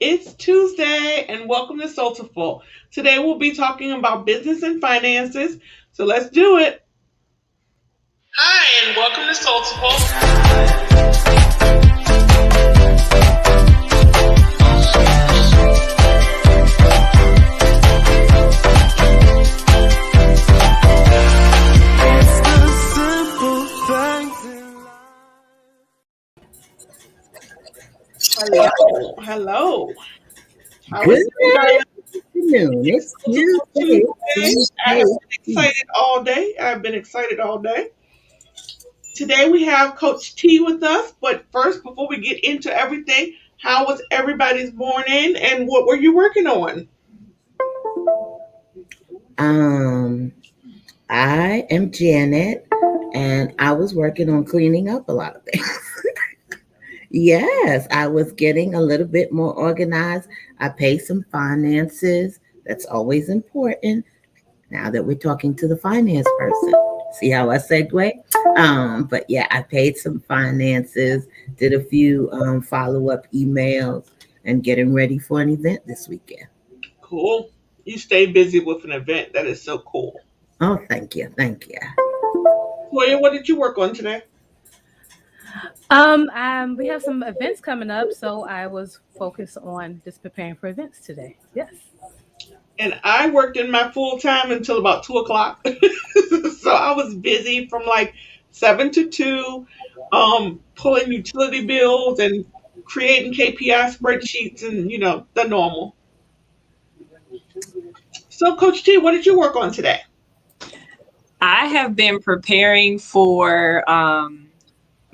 It's Tuesday and welcome to Soulful. Today we'll be talking about business and finances. So let's do it. Hi and welcome to Soulful. Hello. How Good is it going? afternoon. It's Tuesday. I've been excited all day. Today we have Coach T with us, but first, before we get into everything, how was everybody's morning and what were you working on? I am Janet, and I was working on cleaning up a lot of things. Yes, I was getting a little bit more organized. I paid some finances. That's always important. Now that we're talking to the finance person, see how I segue? But yeah, I paid some finances, did a few follow-up emails, and getting ready for an event this weekend. Cool. You stay busy with an event. That is so cool. Oh, thank you. Toya, what did you work on today? We have some events coming up, so I was focused on just preparing for events today. Yes. And I worked in my full time until about 2 o'clock. So I was busy from like 7 to 2, pulling utility bills and creating KPI spreadsheets and the normal. So Coach T, what did you work on today? I have been preparing for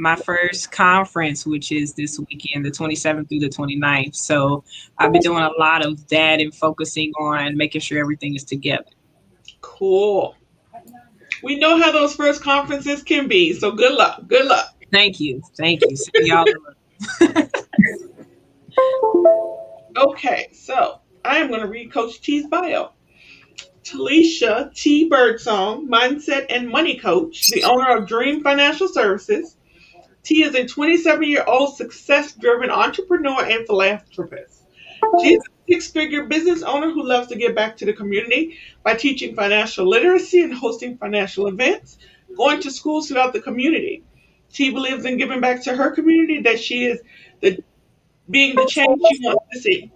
my first conference, which is this weekend, the 27th through the 29th. So I've been doing a lot of that and focusing on making sure everything is together. Cool. We know how those first conferences can be. So good luck. Good luck. Thank you. See y'all. Okay, so I am going to read Coach T's bio. Talisha T. Birdsong, mindset and money coach, the owner of Dream Financial Services. T is a 27-year-old success-driven entrepreneur and philanthropist. She is a six-figure business owner who loves to give back to the community by teaching financial literacy and hosting financial events, going to schools throughout the community. T believes in giving back to her community, that she is being the change she wants to see.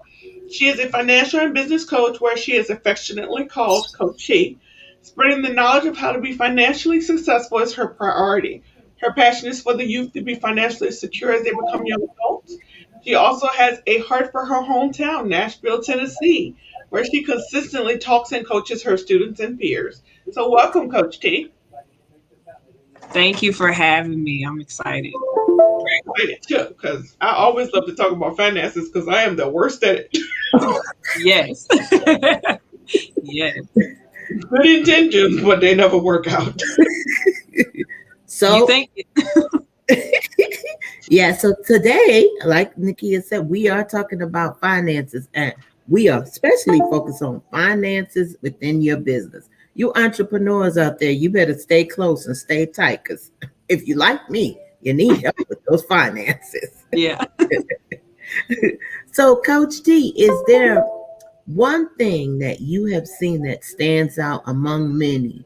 She is a financial and business coach where she is affectionately called Coach T. Spreading the knowledge of how to be financially successful is her priority. Her passion is for the youth to be financially secure as they become young adults. She also has a heart for her hometown, Nashville, Tennessee, where she consistently talks and coaches her students and peers. So welcome, Coach T. Thank you for having me. I'm excited. Very excited too, because I always love to talk about finances because I am the worst at it. Yes. Yes. Good intentions, but they never work out. So you think yeah, so today, like Nakia said, we are talking about finances, and we are especially focused on finances within your business. You entrepreneurs out there, you better stay close and stay tight, because if you like me, you need help with those finances. Yeah. So, Coach T, is there one thing that you have seen that stands out among many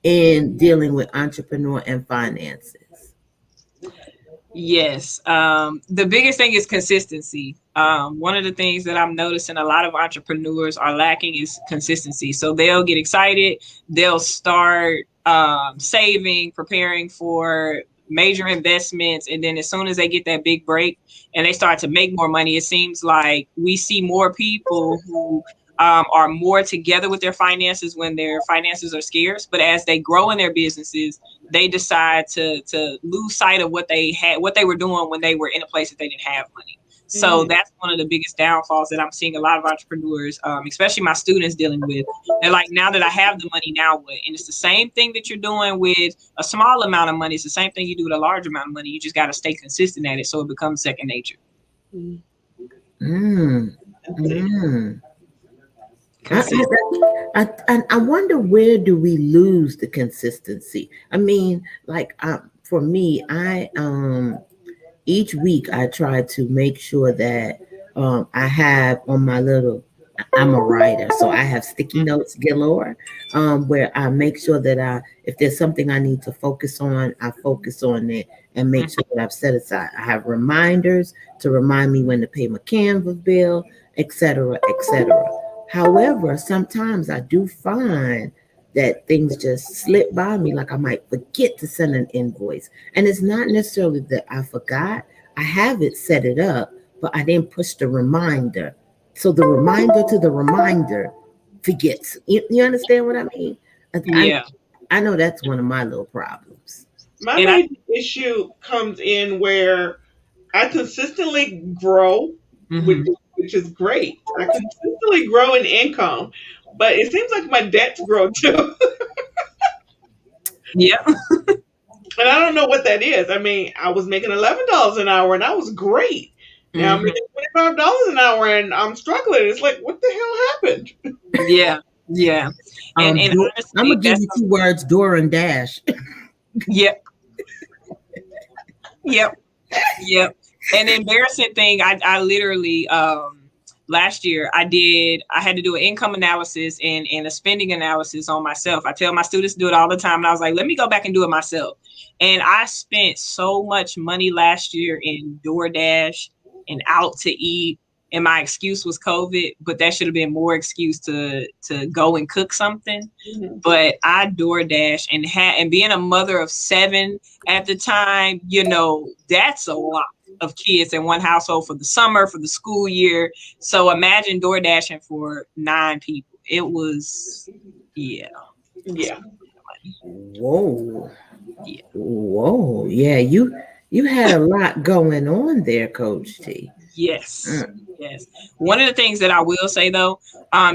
in dealing with entrepreneur and finances? Yes. The biggest thing is consistency. One of the things that I'm noticing a lot of entrepreneurs are lacking is consistency. So they'll get excited, they'll start saving, preparing for major investments, and then as soon as they get that big break and they start to make more money, it seems like we see more people who are more together with their finances when their finances are scarce. But as they grow in their businesses, they decide to lose sight of what they were doing when they were in a place that they didn't have money. So that's one of the biggest downfalls that I'm seeing a lot of entrepreneurs, especially my students, dealing with. They're like, now that I have the money, now what? And it's the same thing that you're doing with a small amount of money. It's the same thing you do with a large amount of money. You just got to stay consistent at it so it becomes second nature. I wonder, where do we lose the consistency? I mean, like for me, I each week I try to make sure that I have on my little, I'm a writer, so I have sticky notes galore, where I make sure that if there's something I need to focus on, I focus on it and make sure that I've set aside. I have reminders to remind me when to pay my Canva bill, etc., etc. However, sometimes I do find that things just slip by me, like I might forget to send an invoice. And it's not necessarily that I forgot. I have it set it up, but I didn't push the reminder. So the reminder to the reminder forgets. You understand what I mean? Yeah. I know that's one of my little problems. My main issue comes in where I consistently grow, which, Mhm. which is great. I consistently grow in income, but it seems like my debts grow too. Yeah. And I don't know what that is. I mean, I was making $11 an hour and I was great. Now I'm Mhm. making $25 an hour and I'm struggling. It's like, what the hell happened? Yeah. Yeah. And I'm honestly, gonna give you two words: door and dash. yep. Yep. Yep. And the embarrassing thing, I literally last year I had to do an income analysis and a spending analysis on myself. I tell my students to do it all the time. And I was like, let me go back and do it myself. And I spent so much money last year in DoorDash and out to eat. And my excuse was COVID, but that should have been more excuse to go and cook something. Mhm. But I DoorDash and being a mother of 7 at the time, that's a lot of kids in one household for the summer, for the school year. So imagine door dashing for 9 people. It was, yeah. Yeah. Whoa. Yeah. Whoa. Yeah, you had a lot going on there, Coach T. Yes. Yes. One of the things that I will say though,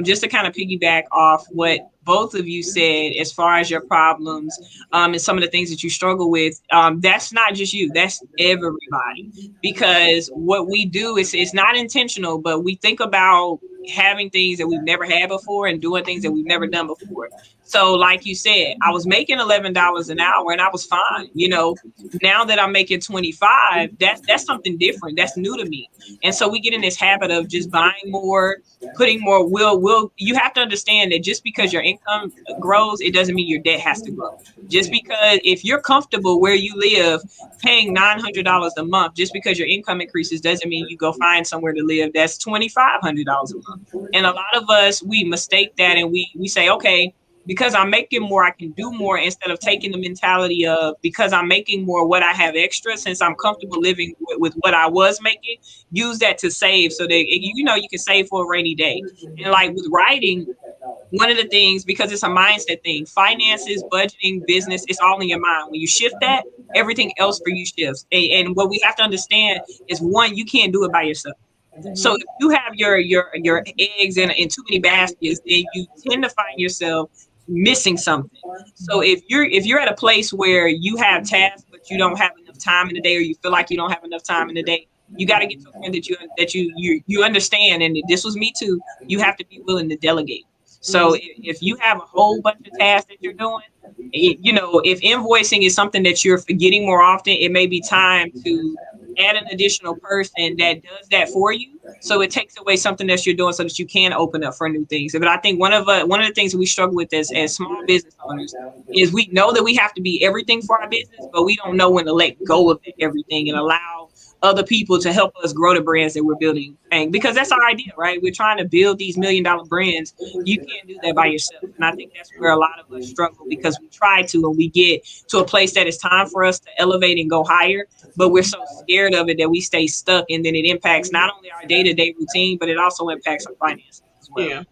just to kind of piggyback off what both of you said as far as your problems, and some of the things that you struggle with, that's not just you, that's everybody. Because what we do is it's not intentional, but we think about having things that we've never had before and doing things that we've never done before. So like you said, I was making $11 an hour and I was fine. Now that I'm making 25, that's something different. That's new to me. And so we get in this habit of just buying more, putting more. You have to understand that just because your income grows, it doesn't mean your debt has to grow. Just because if you're comfortable where you live, paying $900 a month, just because your income increases doesn't mean you go find somewhere to live that's $2,500 a month. And a lot of us, we mistake that and we say, okay, because I'm making more, I can do more, instead of taking the mentality of, because I'm making more, what I have extra, since I'm comfortable living with what I was making, use that to save so that, you can save for a rainy day. And like with writing, one of the things, because it's a mindset thing, finances, budgeting, business, it's all in your mind. When you shift that, everything else for you shifts. And what we have to understand is, one, you can't do it by yourself. So if you have your eggs in too many baskets, then you tend to find yourself missing something. So if you're at a place where you have tasks but you don't have enough time in the day, or you feel like you don't have enough time in the day, you got to get to a point that you understand. And this was me too. You have to be willing to delegate. So if you have a whole bunch of tasks that you're doing, if invoicing is something that you're forgetting more often, it may be time to add an additional person that does that for you. So it takes away something that you're doing so that you can open up for new things. But I think one of the things that we struggle with as small business owners is we know that we have to be everything for our business, but we don't know when to let go of everything and allow other people to help us grow the brands that we're building. And because that's our idea, right? We're trying to build these $1 million brands. You can't do that by yourself. And I think that's where a lot of us struggle, because we try to, and we get to a place that it's time for us to elevate and go higher, but we're so scared of it that we stay stuck, and then it impacts not only our day-to-day routine, but it also impacts our finances as well. Yeah.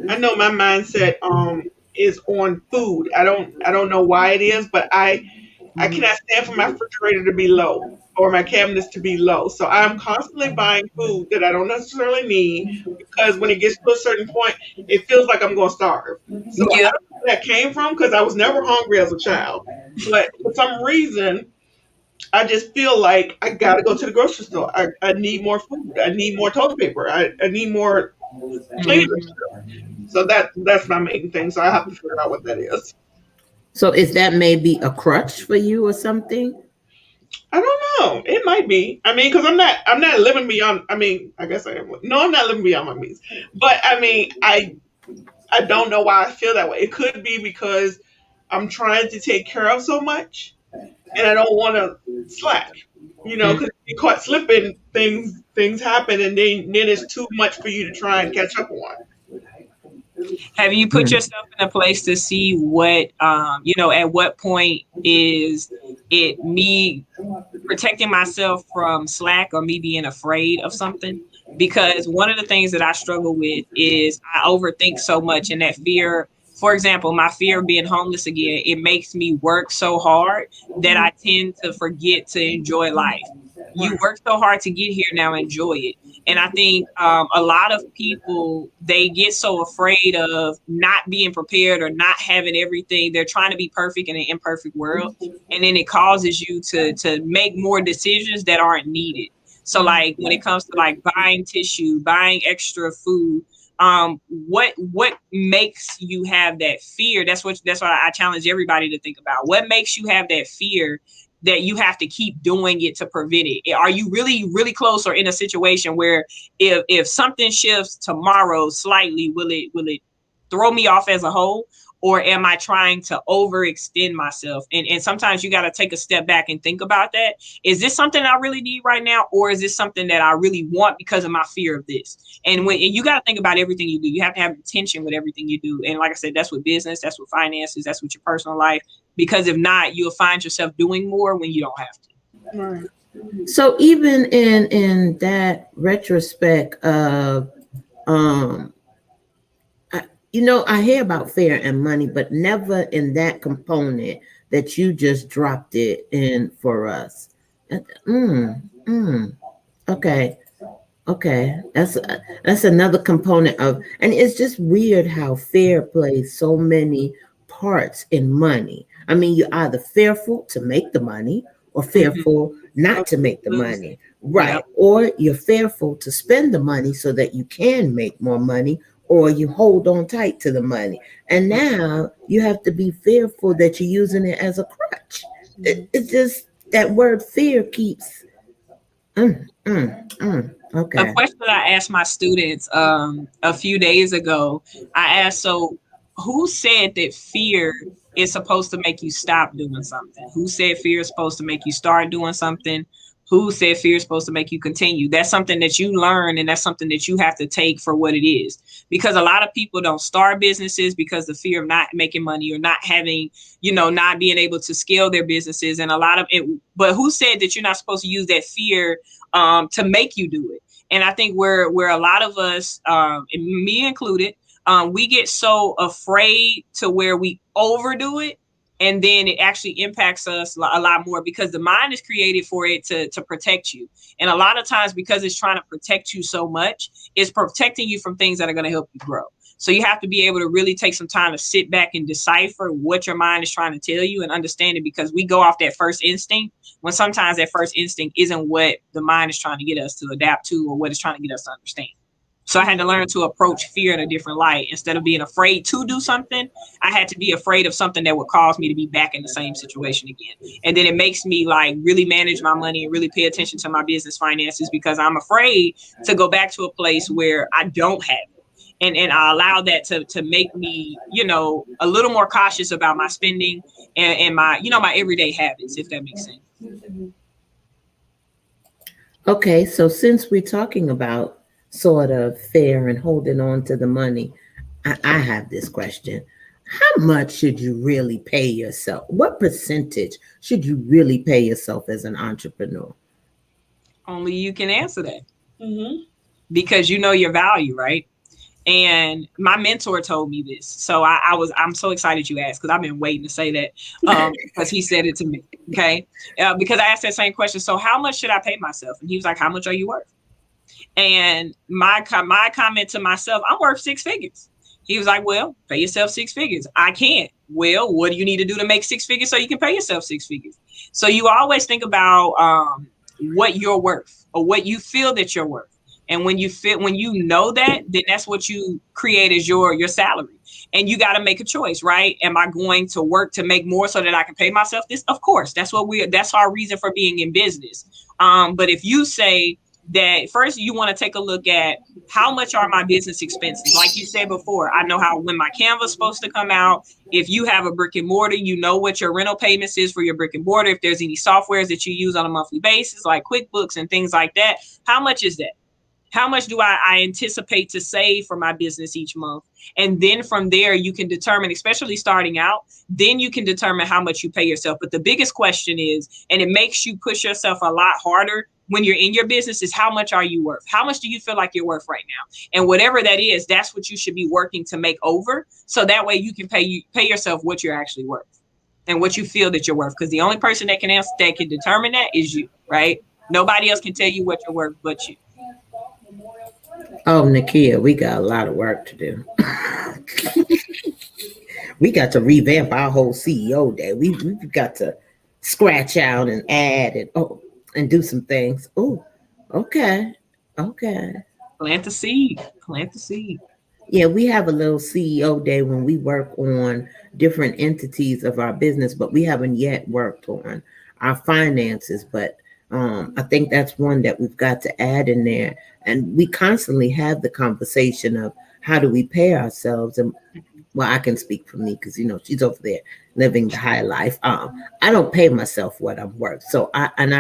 I know my mindset is on food. I don't know why it is, but I cannot stand for my refrigerator to be low or my cabinets to be low. So I'm constantly buying food that I don't necessarily need, because when it gets to a certain point, it feels like I'm going to starve. So I Yeah. don't know where that came from, because I was never hungry as a child. But for some reason, I just feel like I got to go to the grocery store. I need more food. I need more toilet paper. I need more cleaning. So that's my main thing. So I have to figure out what that is. So is that maybe a crutch for you or something? I don't know. It might be. I mean, because I'm not living beyond. I mean, I guess I am. No, I'm not living beyond my means. But I mean, I don't know why I feel that way. It could be because I'm trying to take care of so much, and I don't want to slack. You know, because if you caught slipping, things happen, and then it's too much for you to try and catch up on. Have you put yourself in a place to see what, at what point is it me protecting myself from slack or me being afraid of something? Because one of the things that I struggle with is I overthink so much, and that fear, for example, my fear of being homeless again, it makes me work so hard that I tend to forget to enjoy life. You work so hard to get here, now enjoy it. And I think a lot of people, they get so afraid of not being prepared or not having everything. They're trying to be perfect in an imperfect world. And then it causes you to make more decisions that aren't needed. So like when it comes to like buying tissue, buying extra food, what makes you have that fear? That's what I challenge everybody to think about. What makes you have that fear that you have to keep doing it to prevent it? Are you really, really close or in a situation where if something shifts tomorrow slightly, will it throw me off as a whole? Or am I trying to overextend myself? And sometimes you got to take a step back and think about that. Is this something I really need right now? Or is this something that I really want because of my fear of this? And you got to think about everything you do. You have to have intention with everything you do. And like I said, that's with business, that's with finances, that's with your personal life. Because if not, you'll find yourself doing more when you don't have to. Right. So even in that retrospect of I hear about fear and money, but never in that component that you just dropped it in for us. Okay. Okay. That's another component of, and it's just weird how fear plays so many parts in money. I mean, you're either fearful to make the money or fearful not to make the money. Right. Yep. Or you're fearful to spend the money so that you can make more money, or you hold on tight to the money. And now you have to be fearful that you're using it as a crutch. It's just that word fear keeps. Okay. A question that I asked my students a few days ago, I asked, so who said that fear is supposed to make you stop doing something? Who said fear is supposed to make you start doing something? Who said fear is supposed to make you continue? That's something that you learn, and that's something that you have to take for what it is. Because a lot of people don't start businesses because the fear of not making money or not having, not being able to scale their businesses. And a lot of it, but who said that you're not supposed to use that fear to make you do it? And I think where a lot of us, me included, we get so afraid to where we overdo it. And then it actually impacts us a lot more, because the mind is created for it to protect you. And a lot of times, because it's trying to protect you so much, it's protecting you from things that are going to help you grow. So you have to be able to really take some time to sit back and decipher what your mind is trying to tell you and understand it, because we go off that first instinct, when sometimes that first instinct isn't what the mind is trying to get us to adapt to or what it's trying to get us to understand. So I had to learn to approach fear in a different light. Instead of being afraid to do something, I had to be afraid of something that would cause me to be back in the same situation again. And then it makes me like really manage my money and really pay attention to my business finances, because I'm afraid to go back to a place where I don't have it. And I allow that to make me, a little more cautious about my spending and my, my everyday habits, if that makes sense. Okay, so since we're talking about sort of fear and holding on to the money, I have this question. How much should you really pay yourself? What percentage should you really pay yourself as an entrepreneur? Only you can answer that. Because you know your value, right? And my mentor told me this. So I'm so excited you asked, because I've been waiting to say that, because he said it to me. Okay. Because I asked that same question. So how much should I pay myself? And he was like, how much are you worth? And my comment to myself, I'm worth 6 figures. He was like, well, pay yourself 6 figures. I can't. Well, what do you need to do to make 6 figures so you can pay yourself 6 figures? So you always think about what you're worth, or what you feel that you're worth. And when you know that, then that's what you create as your salary. And you got to make a choice, right? Am I going to work to make more so that I can pay myself this? Of course, that's our reason for being in business. But if you say that first, you want to take a look at how much are my business expenses? Like you said before, I know how when my Canva's supposed to come out. If you have a brick and mortar, you know what your rental payments is for your brick and mortar. If there's any softwares that you use on a monthly basis, like QuickBooks and things like that, how much is that? How much do I anticipate to save for my business each month? And then from there, you can determine, especially starting out, then you can determine how much you pay yourself. But the biggest question is, and it makes you push yourself a lot harder when you're in your business, is how much are you worth? How much do you feel like you're worth right now? And whatever that is, that's what you should be working to make over. So that way you can pay yourself what you're actually worth and what you feel that you're worth. Because the only person that can determine that is you, right? Nobody else can tell you what you're worth but you. Oh, Nakia, we got a lot of work to do. We got to revamp our whole CEO day. We've got to scratch out and add and do some things. Oh, okay. Plant the seed. Yeah, we have a little CEO day when we work on different entities of our business, but we haven't yet worked on our finances. But I think that's one that we've got to add in there. And we constantly have the conversation of how do we pay ourselves? And well, I can speak for me because, she's over there living the high life. I don't pay myself what I'm worth. So I'm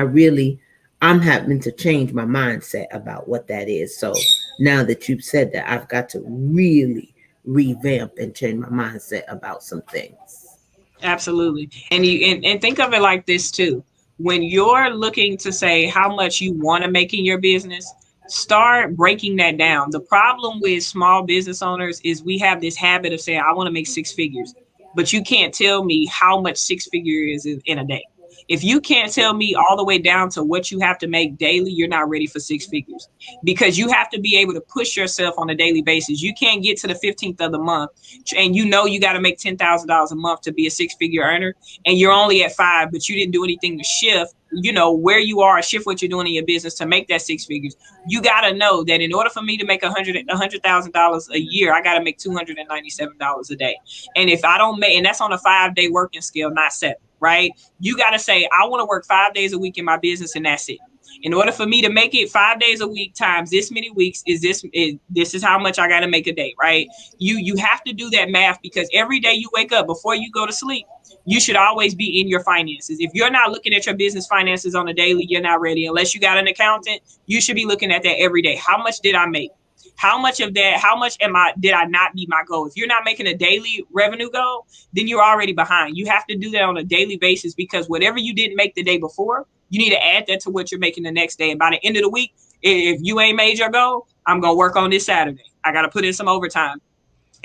having to change my mindset about what that is. So now that you've said that, I've got to really revamp and change my mindset about some things. Absolutely. And think of it like this too. When you're looking to say how much you want to make in your business, start breaking that down. The problem with small business owners is we have this habit of saying, I want to make six figures, but you can't tell me how much six figures is in a day. If you can't tell me all the way down to what you have to make daily, you're not ready for six figures, because you have to be able to push yourself on a daily basis. You can't get to the 15th of the month and you got to make $10,000 a month to be a six-figure earner, and you're only at 5, but you didn't do anything to shift, where you are, shift what you're doing in your business to make that six figures. You got to know that in order for me to make $100,000 a year, I got to make $297 a day. And if I don't make, and that's on a 5-day working scale, not 7. Right? You got to say, I want to work 5 days a week in my business, and that's it. In order for me to make it 5 days a week times this many weeks, this is how much I got to make a day, right? You have to do that math, because every day you wake up before you go to sleep, you should always be in your finances. If you're not looking at your business finances on a daily, you're not ready. Unless you got an accountant, you should be looking at that every day. How much did I make? How much of that, did I not meet my goal? If you're not making a daily revenue goal, then you're already behind. You have to do that on a daily basis, because whatever you didn't make the day before, you need to add that to what you're making the next day. And by the end of the week, if you ain't made your goal, I'm going to work on this Saturday. I got to put in some overtime.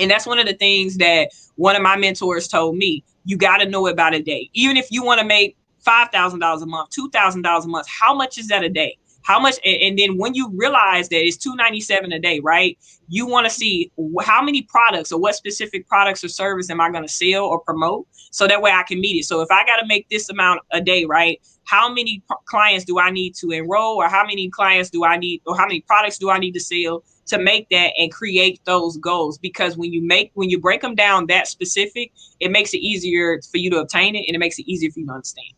And that's one of the things that one of my mentors told me. You got to know about a day. Even if you want to make $5,000 a month, $2,000 a month, how much is that a day? How much? And then when you realize that it's $297 a day, right? You want to see how many products or what specific products or service am I going to sell or promote, so that way I can meet it. So if I got to make this amount a day, right? How many clients do I need to enroll, or how many clients do I need, or how many products do I need to sell to make that and create those goals? Because when you break them down that specific, it makes it easier for you to obtain it, and it makes it easier for you to understand.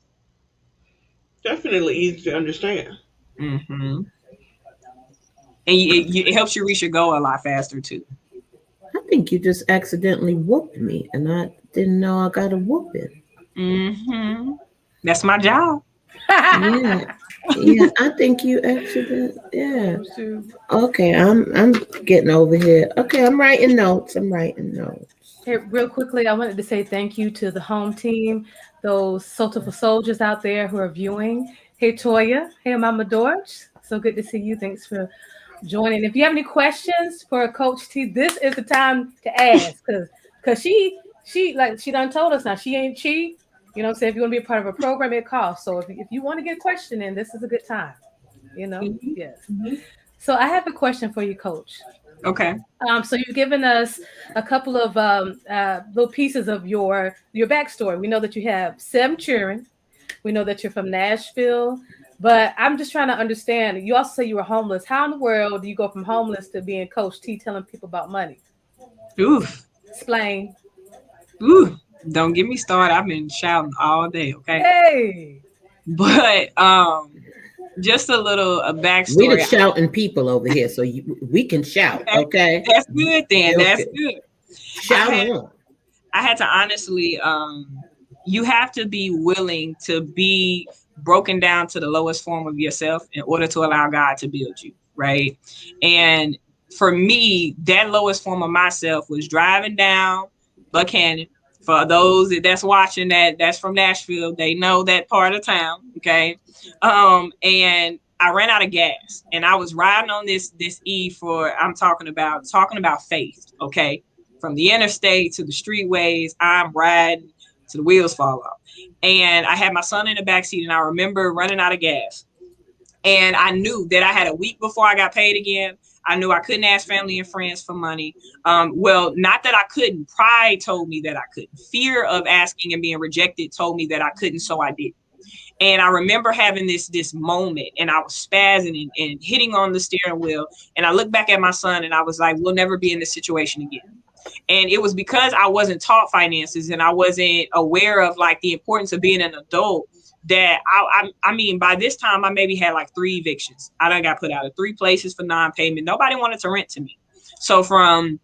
Definitely easy to understand. Mm-hmm. And it helps you reach your goal a lot faster too. I think you just accidentally whooped me, and I didn't know I got a whooping. Mm-hmm. That's my job. Yeah, I think you accidentally. Yeah. Okay, I'm getting over here. Okay, I'm writing notes. Hey, real quickly, I wanted to say thank you to the home team, those Soulful Soldiers out there who are viewing. Hey, Toya. Hey, Mama Dorch. So good to see you. Thanks for joining. If you have any questions for Coach T, this is the time to ask, because she done told us now she ain't cheap. You know what I'm saying? If you want to be a part of a program, it costs. So if you want to get a question in, this is a good time. Mm-hmm. Yes. Mm-hmm. So I have a question for you, Coach. Okay. So you've given us a couple of little pieces of your backstory. We know that you have 7 children. We know that you're from Nashville, but I'm just trying to understand. You also say you were homeless. How in the world do you go from homeless to being Coach T, telling people about money? Oof. Explain. Ooh, don't get me started. I've been shouting all day, okay? Hey. But just a We the backstory. shouting people over here, so we can shout. Okay, Okay, that's good then. That's okay. good. I Shout had on. I had to honestly, you have to be willing to be broken down to the lowest form of yourself in order to allow God to build you, right? And for me, that lowest form of myself was driving down Buchanan. For those that's watching that's from Nashville, they know that part of town, okay? And I ran out of gas, and I was riding on this for I'm talking about faith, okay? From the interstate to the streetways, I'm riding to the wheels fall off. And I had my son in the backseat, and I remember running out of gas. And I knew that I had a week before I got paid again. I knew I couldn't ask family and friends for money. Well, not that I couldn't. Pride told me that I couldn't. Fear of asking and being rejected told me that I couldn't, so I did. And I remember having this moment, and I was spazzing and hitting on the steering wheel. And I looked back at my son, and I was like, we'll never be in this situation again. And it was because I wasn't taught finances, and I wasn't aware of like the importance of being an adult, that I mean, by this time I maybe had like 3 evictions. I done got put out of 3 places for non-payment. Nobody wanted to rent to me. So from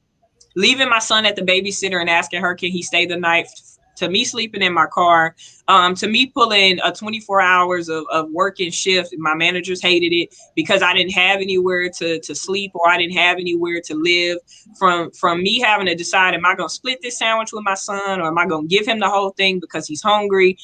leaving my son at the babysitter and asking her, can he stay the night, to me sleeping in my car, to me pulling 24 hours of working shift. My managers hated it because I didn't have anywhere to sleep, or I didn't have anywhere to live. From me having to decide, am I going to split this sandwich with my son, or am I going to give him the whole thing because he's hungry?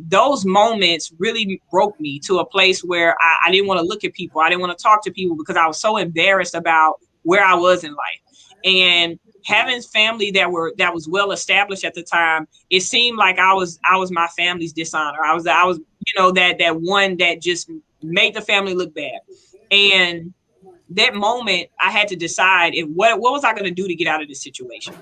Those moments really broke me to a place where I didn't want to look at people. I didn't want to talk to people because I was so embarrassed about where I was in life. And having family that was well established at the time, it seemed like I was my family's dishonor. I was that one that just made the family look bad. And that moment, I had to decide what was I going to do to get out of this situation.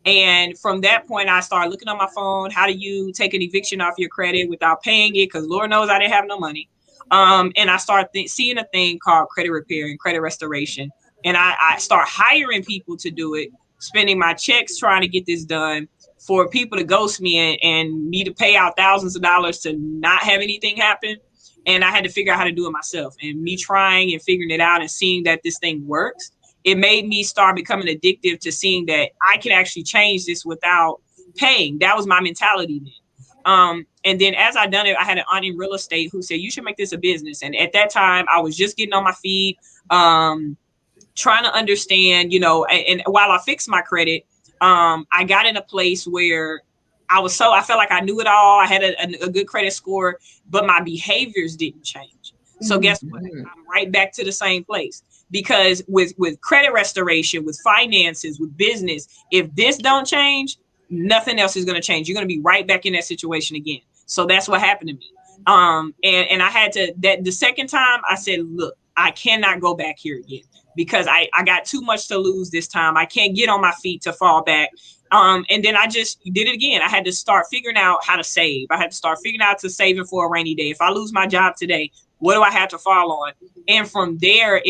And from that point, I started looking on my phone. How do you take an eviction off your credit without paying it? Because Lord knows I didn't have no money. And I started seeing a thing called credit repair and credit restoration. And I start hiring people to do it, spending my checks trying to get this done, for people to ghost me and me to pay out thousands of dollars to not have anything happen. And I had to figure out how to do it myself. And me trying and figuring it out and seeing that this thing works, it made me start becoming addictive to seeing that I can actually change this without paying. That was my mentality then. And then as I done it, I had an aunt in real estate who said, you should make this a business. And at that time, I was just getting on my feet, trying to understand, and while I fixed my credit, I got in a place where I felt like I knew it all. I had a good credit score, but my behaviors didn't change. So guess what? I'm right back to the same place, because with credit restoration, with finances, with business, if this don't change, nothing else is going to change. You're going to be right back in that situation again. So that's what happened to me. And I had to, the second time I said, look, I cannot go back here again, because I got too much to lose this time. I can't get on my feet to fall back. And then I just did it again. I had to start figuring out how to save. I had to start figuring out to saving for a rainy day. If I lose my job today, what do I have to fall on? And from there,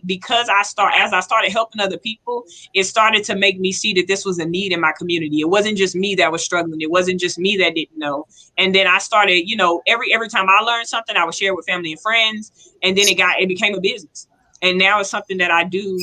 because as I started helping other people, it started to make me see that this was a need in my community. It wasn't just me that was struggling. It wasn't just me that didn't know. And then I started, every time I learned something, I would share with family and friends. And then it became a business. And now it's something that I do,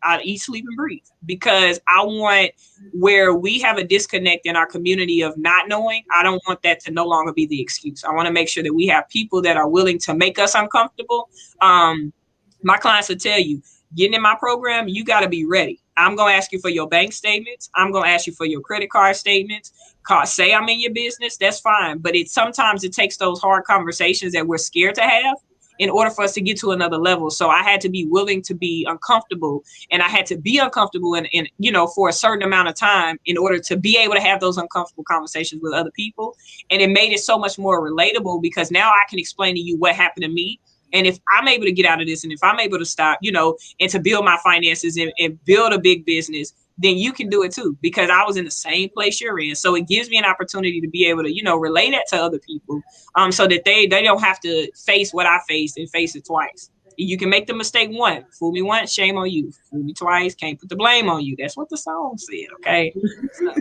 I eat, sleep, and breathe, because I want, where we have a disconnect in our community of not knowing, I don't want that to no longer be the excuse. I want to make sure that we have people that are willing to make us uncomfortable. My clients will tell you, getting in my program, you got to be ready. I'm going to ask you for your bank statements. I'm going to ask you for your credit card statements. Say I'm in your business, that's fine. But sometimes it takes those hard conversations that we're scared to have in order for us to get to another level. So I had to be willing to be uncomfortable, and I had to be uncomfortable for a certain amount of time in order to be able to have those uncomfortable conversations with other people. And it made it so much more relatable, because now I can explain to you what happened to me. And if I'm able to get out of this, and if I'm able to stop, and to build my finances and build a big business, then you can do it too, because I was in the same place you're in. So it gives me an opportunity to be able to, relay that to other people, so that they don't have to face what I faced and face it twice. You can make the mistake once. Fool me once, shame on you. Fool me twice, can't put the blame on you. That's what the song said, okay? So,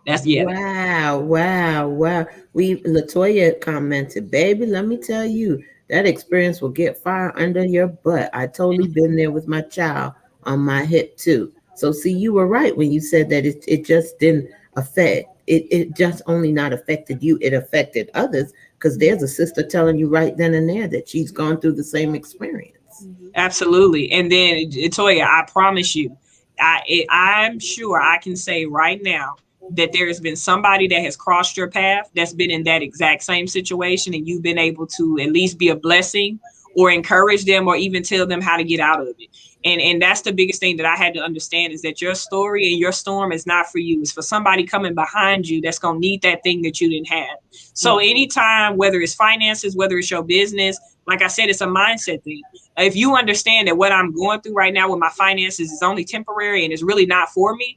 that's, yeah. Wow, wow, wow. Latoya commented, baby, let me tell you, that experience will get fire under your butt. I totally been there with my child on my hip too. So see, you were right when you said that it just didn't affect it just only not affected you, it affected others, because there's a sister telling you right then and there that she's gone through the same experience. Absolutely. And then Toya, I promise you, I'm sure I can say right now that there has been somebody that has crossed your path that's been in that exact same situation, and you've been able to at least be a blessing or encourage them or even tell them how to get out of it. And that's the biggest thing that I had to understand, is that your story and your storm is not for you. It's for somebody coming behind you that's going to need that thing that you didn't have. So anytime, whether it's finances, whether it's your business, like I said, it's a mindset thing. If you understand that what I'm going through right now with my finances is only temporary and it's really not for me,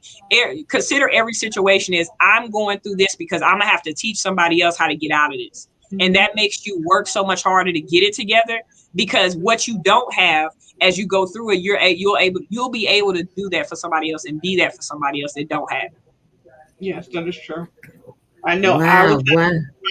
consider every situation as I'm going through this because I'm going to have to teach somebody else how to get out of this. And that makes you work so much harder to get it together, because what you don't have, as you go through it, you'll be able to do that for somebody else and be that for somebody else that don't have it. Yes, that is true. I know I was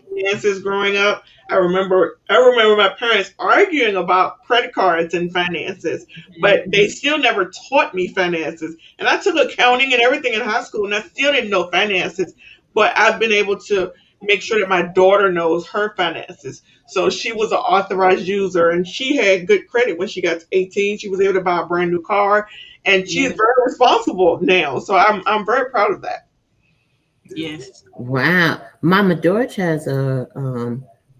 finances growing up. I remember my parents arguing about credit cards and finances, but they still never taught me finances. And I took accounting and everything in high school, and I still didn't know finances. But I've been able to make sure that my daughter knows her finances. So she was an authorized user, and she had good credit when she got to 18. She was able to buy a brand new car, and she's very responsible now. So I'm very proud of that. Yes. Wow. Mama George has a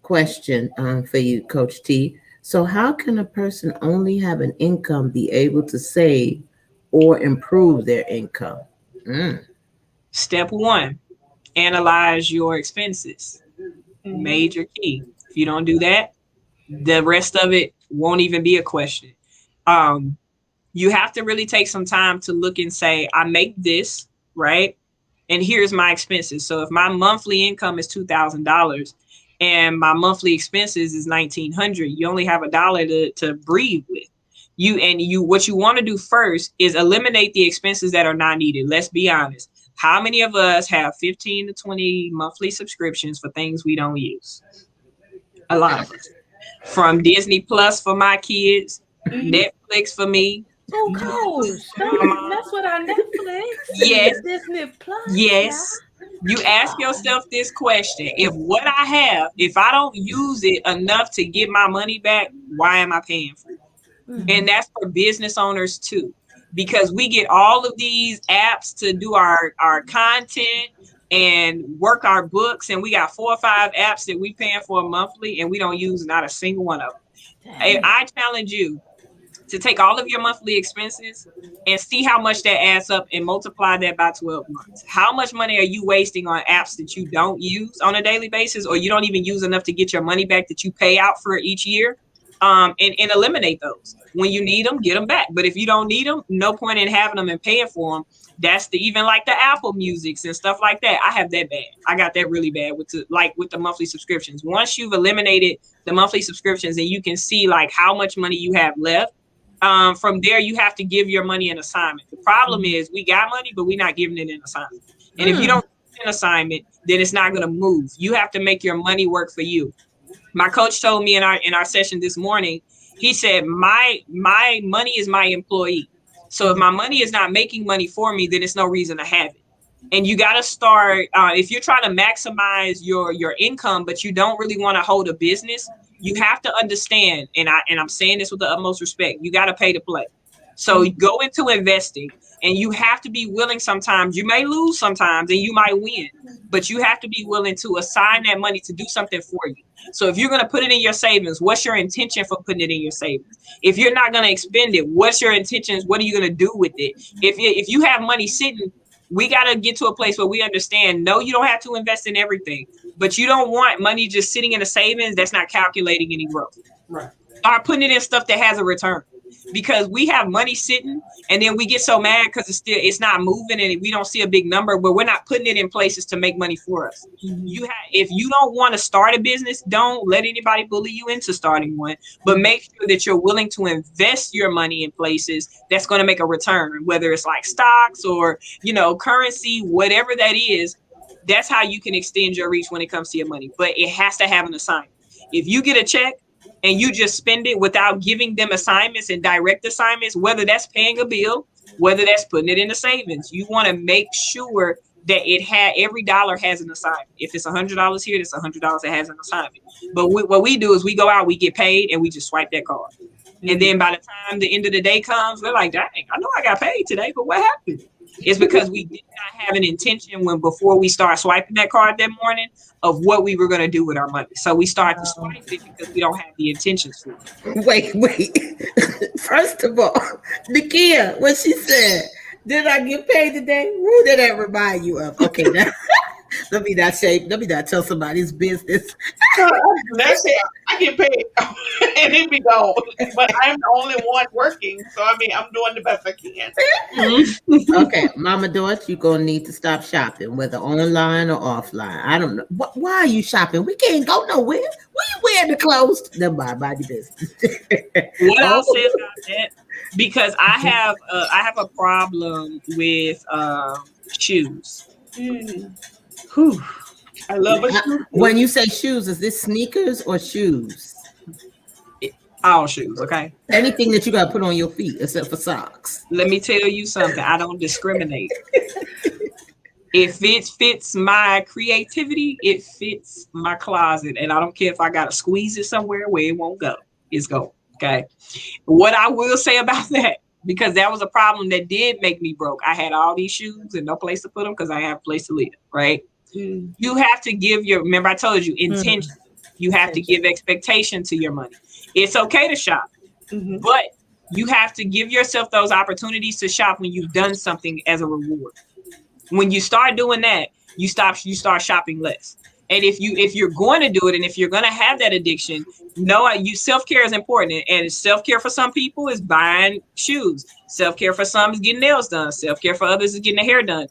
question for you, Coach T. So how can a person only have an income be able to save or improve their income? Step one, analyze your expenses. Major key. If you don't do that, the rest of it won't even be a question. You have to really take some time to look and say, I make this, right? And here's my expenses. So if my monthly income is $2,000 and my monthly expenses is $1,900, you only have $1 to breathe with. What you want to do first is eliminate the expenses that are not needed. Let's be honest. How many of us have 15 to 20 monthly subscriptions for things we don't use? A lot of us. From Disney Plus for my kids, Netflix for me. Oh, Coach, don't mess with our Netflix. Yes. Disney Plus. Yes. You ask yourself this question. If what I have, if I don't use it enough to get my money back, why am I paying for it? And that's for business owners too, because we get all of these apps to do our content and work our books. And we got 4 or 5 apps that we paying for monthly, and we don't use not a single one of them. I challenge you to take all of your monthly expenses and see how much that adds up and multiply that by 12 months. How much money are you wasting on apps that you don't use on a daily basis, or you don't even use enough to get your money back that you pay out for each year? And eliminate those. When you need them, get them back. But if you don't need them, no point in having them and paying for them. That's even like the Apple Musics and stuff like that. I have that bad. I got that really bad with the monthly subscriptions. Once you've eliminated the monthly subscriptions and you can see like how much money you have left, from there you have to give your money an assignment. The problem is we got money, but we're not giving it an assignment. And if you don't give an assignment, then it's not going to move. You have to make your money work for you. My coach told me in our session this morning, he said, my money is my employee. So if my money is not making money for me, then it's no reason to have it. And you got to start, if you're trying to maximize your income, but you don't really want to hold a business, you have to understand, and I'm saying this with the utmost respect, you got to pay to play. So go into investing, and you have to be willing sometimes. You may lose sometimes and you might win, but you have to be willing to assign that money to do something for you. So if you're going to put it in your savings, what's your intention for putting it in your savings? If you're not going to expend it, what's your intentions? What are you going to do with it? If you have money sitting, we got to get to a place where we understand, no, you don't have to invest in everything, but you don't want money just sitting in a savings that's not calculating any growth. Right. Start putting it in stuff that has a return. because we have money sitting and then we get so mad because it's not moving and we don't see a big number, but we're not putting it in places to make money for us. If you don't want to start a business, don't let anybody bully you into starting one, but make sure that you're willing to invest your money in places that's going to make a return, whether it's like stocks or, currency, whatever that is. That's how you can extend your reach when it comes to your money, but it has to have an assignment. If you get a check and you just spend it without giving them assignments and direct assignments, whether that's paying a bill, whether that's putting it in the savings, you want to make sure that every dollar has an assignment. If it's $100 here, it's $100 that has an assignment. But what we do is we go out, we get paid, and we just swipe that card. And then by the time the end of the day comes, we're like, dang, I know I got paid today, but what happened? It's because we did not have an intention before we start swiping that card that morning of what we were going to do with our money. So we start to swipe it because we don't have the intentions for it. Wait. First of all, Nakia, what she said, did I get paid today? Who did that remind you of? Okay, now, let me not tell somebody's business. That's it. I get paid and it be gone. But I'm the only one working. So I'm doing the best I can. Okay, Mama Dorch, you're gonna need to stop shopping, whether online or offline. I don't know. Why are you shopping? We can't go nowhere. Where you wearing the clothes? Never mind, mind your business. What I'll say about that, because I have a problem with shoes. Whew. I love a shoe. When you say shoes, is this sneakers or shoes? All shoes, okay? Anything that you got to put on your feet except for socks. Let me tell you something. I don't discriminate. If it fits my creativity, it fits my closet. And I don't care if I got to squeeze it somewhere where it won't go. It's going, okay? What I will say about that, because that was a problem that did make me broke. I had all these shoes and no place to put them because I have a place to live, right? You have to give remember I told you, intention. You have to give expectation to your money. It's okay to shop, but you have to give yourself those opportunities to shop when you've done something as a reward. When you start doing that, you start shopping less. And if you're going to do it, and if you're going to have that addiction, self-care is important. And self-care for some people is buying shoes. Self-care for some is getting nails done. Self-care for others is getting their hair done.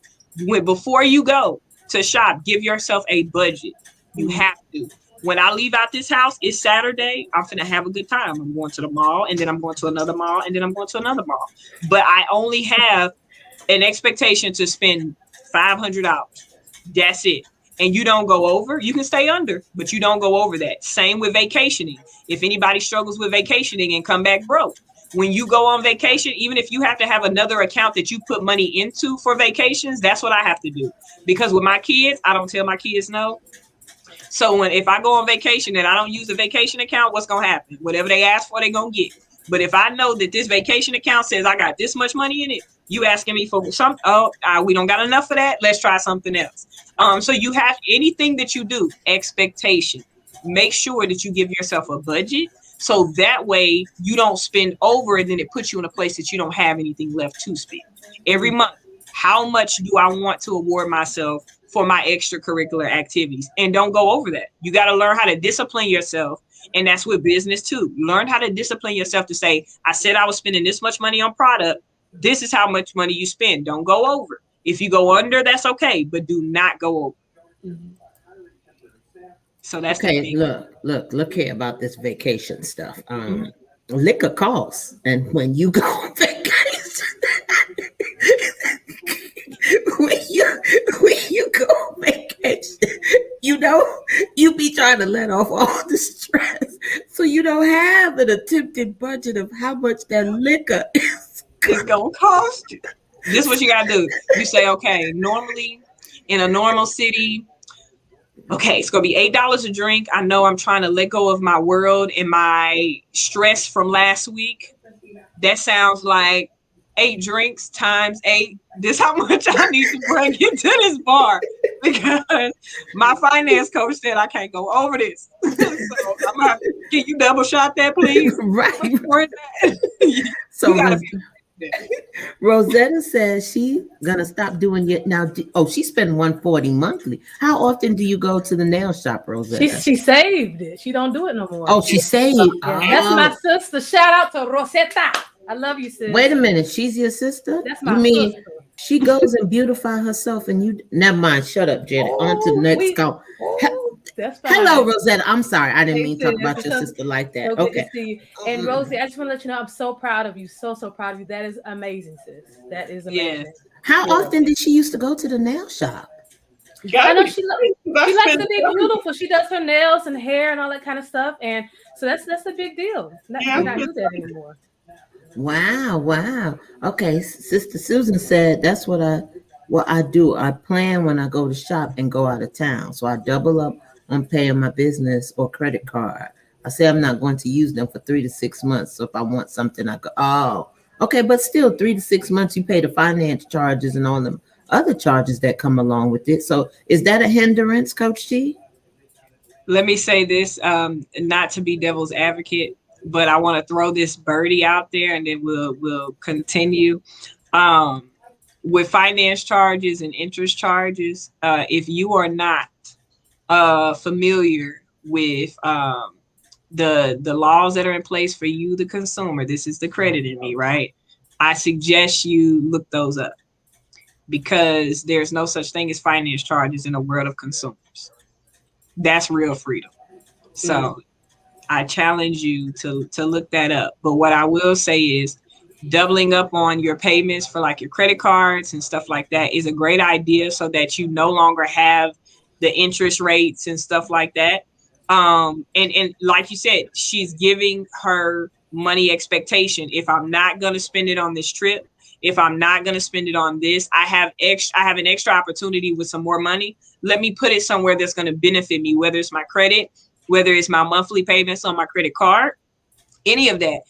Before you go to shop, give yourself a budget. You have to. When I leave out this house, it's Saturday. I'm finna have a good time. I'm going to the mall, and then I'm going to another mall, and then I'm going to another mall. But I only have an expectation to spend $500. That's it. And you don't go over. You can stay under, but you don't go over that. Same with vacationing. If anybody struggles with vacationing and come back broke, when you go on vacation, even if you have to have another account that you put money into for vacations, that's what I have to do. Because with my kids, I don't tell my kids no. So if I go on vacation and I don't use a vacation account, what's going to happen? Whatever they ask for, they're going to get. But if I know that this vacation account says I got this much money in it, you asking me for something? We don't got enough for that. Let's try something else. So you have anything that you do, expectation. Make sure that you give yourself a budget. So that way you don't spend over and then it puts you in a place that you don't have anything left to spend. Every month, how much do I want to award myself for my extracurricular activities? And don't go over that. You got to learn how to discipline yourself. And that's with business too. Learn how to discipline yourself to say, I said I was spending this much money on product. This is how much money you spend. Don't go over. If you go under, that's okay, but do not go over. So that's okay. Look here about this vacation stuff. Liquor costs, and when you go on vacation, when you go on vacation, you be trying to let off all the stress, so you don't have an attempted budget of how much that liquor is gonna cost you. This is what you gotta do. You say, okay, normally in a normal city, okay, it's gonna be $8 a drink. I know I'm trying to let go of my world and my stress from last week. That sounds like 8 drinks times 8. This is how much I need to bring into this bar, because my finance coach said I can't go over this. So I'm gonna have to, can you double shot that, please? Right. So Rosetta says she's gonna stop doing it now. She spent $140 monthly. How often do you go to the nail shop, Rosetta? She saved it. She don't do it no more. Oh, she saved. That's my sister. Shout out to Rosetta. I love you, sis. Wait a minute. She's your sister? That's You my mean sister. she goes and beautify herself and you never mind. Shut up, Janet. On to the next call. That's fine. Hello, Rosetta. I'm sorry. I didn't Hey, mean to talk sis. about your So- sister like that. So good Okay. to see you. And Rosie, I just want to let you know I'm so proud of you. So proud of you. That is amazing, sis. That is amazing. Yes. How often did she used to go to the nail shop? I know Gotta she be likes spent to be beautiful. She does her nails and hair and all that kind of stuff. And so that's a big deal. Yeah, Do not do that anymore. Wow. Okay, Sister Susan said that's what I do. I plan when I go to shop and go out of town. So I double up on paying my business or credit card. I say I'm not going to use them for 3 to 6 months. So if I want something, I go, oh, okay, but still 3 to 6 months you pay the finance charges and all them other charges that come along with it. So is that a hindrance, Coach T? Let me say this, not to be devil's advocate, but I want to throw this birdie out there, and then we'll continue. With finance charges and interest charges, if you are not familiar with the laws that are in place for you, the consumer, this is the credit in me, right? I suggest you look those up, because there's no such thing as finance charges in a world of consumers. That's real freedom. So I challenge you to look that up. But what I will say is doubling up on your payments for like your credit cards and stuff like that is a great idea, so that you no longer have the interest rates and stuff like that. And like you said, she's giving her money expectation. If I'm not going to spend it on this trip, if I'm not going to spend it on this, I have an extra opportunity with some more money. Let me put it somewhere that's going to benefit me, whether it's my credit, whether it's my monthly payments on my credit card, any of that.